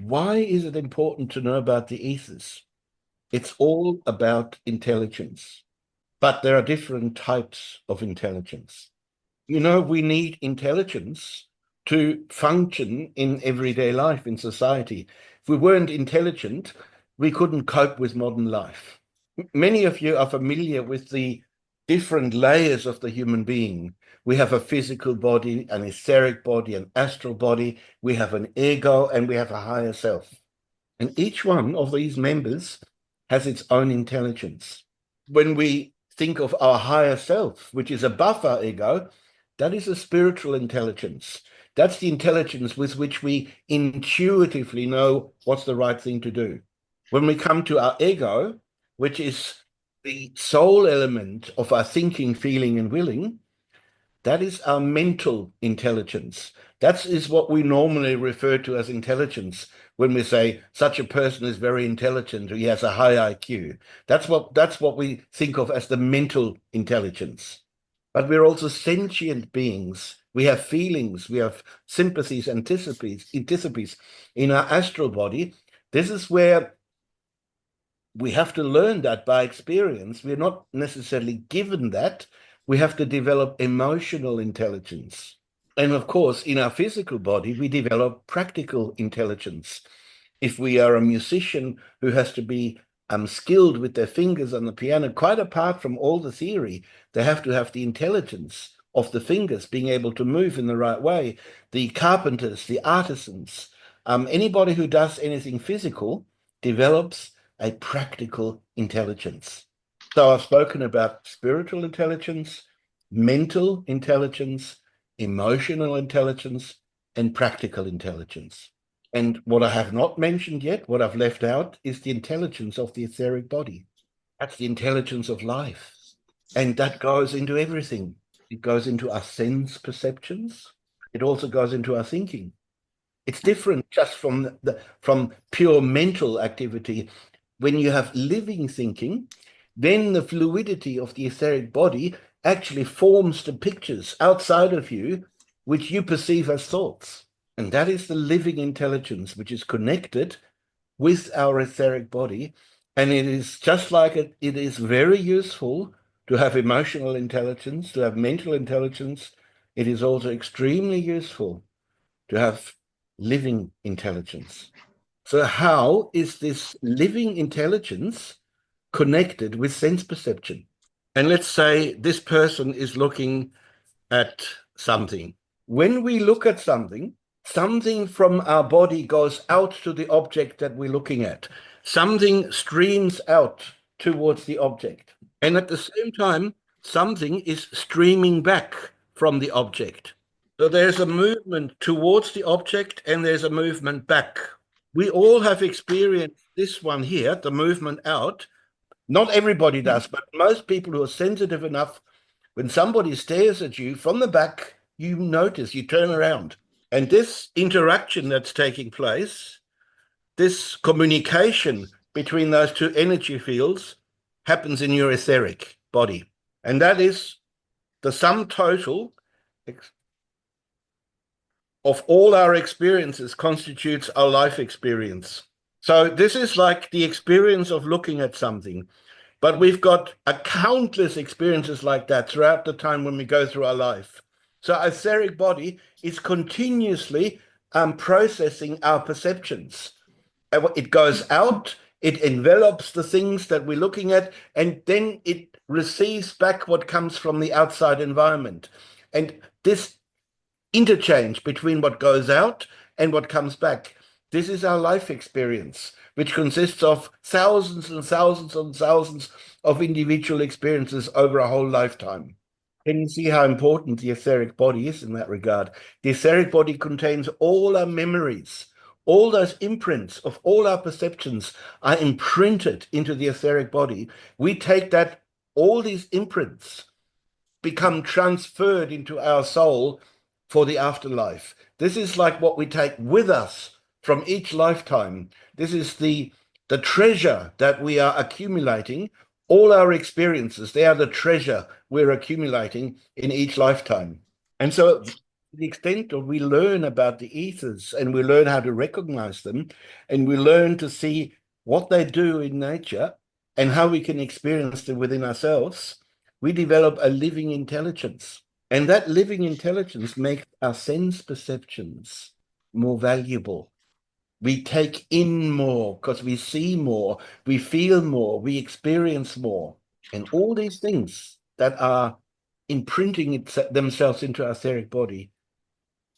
why is it important to know about the ethers? It's all about intelligence, but there are different types of intelligence. You know, we need intelligence to function in everyday life, in society. If we weren't intelligent, we couldn't cope with modern life. Many of you are familiar with the different layers of the human being. We have a physical body, an etheric body, an astral body. We have an ego, and we have a higher self. And each one of these members has its own intelligence. When we think of our higher self, which is above our ego, that is a spiritual intelligence. That's the intelligence with which we intuitively know what's the right thing to do. When we come to our ego, which is the soul element of our thinking, feeling, and willing, that is our mental intelligence. That is what we normally refer to as intelligence when we say such a person is very intelligent or he has a high IQ. That's what we think of as the mental intelligence. But we're also sentient beings. We have feelings, we have sympathies, anticipies in our astral body. This is where we have to learn that by experience. We're not necessarily given that. We have to develop emotional intelligence. And of course, in our physical body, we develop practical intelligence. If we are a musician who has to be skilled with their fingers on the piano, quite apart from all the theory, they have to have the intelligence of the fingers being able to move in the right way. The carpenters, the artisans, anybody who does anything physical develops a practical intelligence. So I've spoken about spiritual intelligence, mental intelligence, emotional intelligence, and practical intelligence. And what I have not mentioned yet, what I've left out, is the intelligence of the etheric body. That's the intelligence of life. And that goes into everything. It goes into our sense perceptions. It also goes into our thinking. It's different just from pure mental activity. When you have living thinking, then the fluidity of the etheric body actually forms the pictures outside of you, which you perceive as thoughts. And that is the living intelligence, which is connected with our etheric body. And it is just like it is very useful to have emotional intelligence, to have mental intelligence. It is also extremely useful to have living intelligence. So how is this living intelligence connected with sense perception? And let's say this person is looking at something. When we look at something from our body goes out to the object that we're looking at. Something streams out towards the object. And at the same time, something is streaming back from the object. So there's a movement towards the object and there's a movement back. We all have experienced this one here, the movement out. Not everybody does, but most people who are sensitive enough, when somebody stares at you from the back, you notice, you turn around. And this interaction that's taking place, this communication between those two energy fields happens in your etheric body. And that is the sum total of all our experiences constitutes our life experience. So this is like the experience of looking at something. But we've got countless experiences like that throughout the time when we go through our life. So our etheric body is continuously processing our perceptions. It goes out, it envelops the things that we're looking at, and then it receives back what comes from the outside environment. And this interchange between what goes out and what comes back, this is our life experience, which consists of thousands and thousands and thousands of individual experiences over a whole lifetime. Can you see how important the etheric body is in that regard? The etheric body contains all our memories. All those imprints of all our perceptions are imprinted into the etheric body. We take that, all these imprints become transferred into our soul for the afterlife. This is like what we take with us from each lifetime. This is the treasure that we are accumulating. All our experiences, they are the treasure we're accumulating in each lifetime. And so to the extent that we learn about the ethers and we learn how to recognize them and we learn to see what they do in nature and how we can experience them within ourselves, we develop a living intelligence. And that living intelligence makes our sense perceptions more valuable. We take in more because we see more, we feel more, we experience more. And all these things that are imprinting themselves into our etheric body,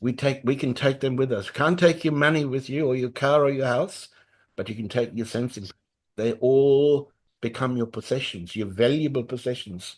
we can take them with us. Can't take your money with you or your car or your house, but you can take your senses. They all become your possessions, your valuable possessions.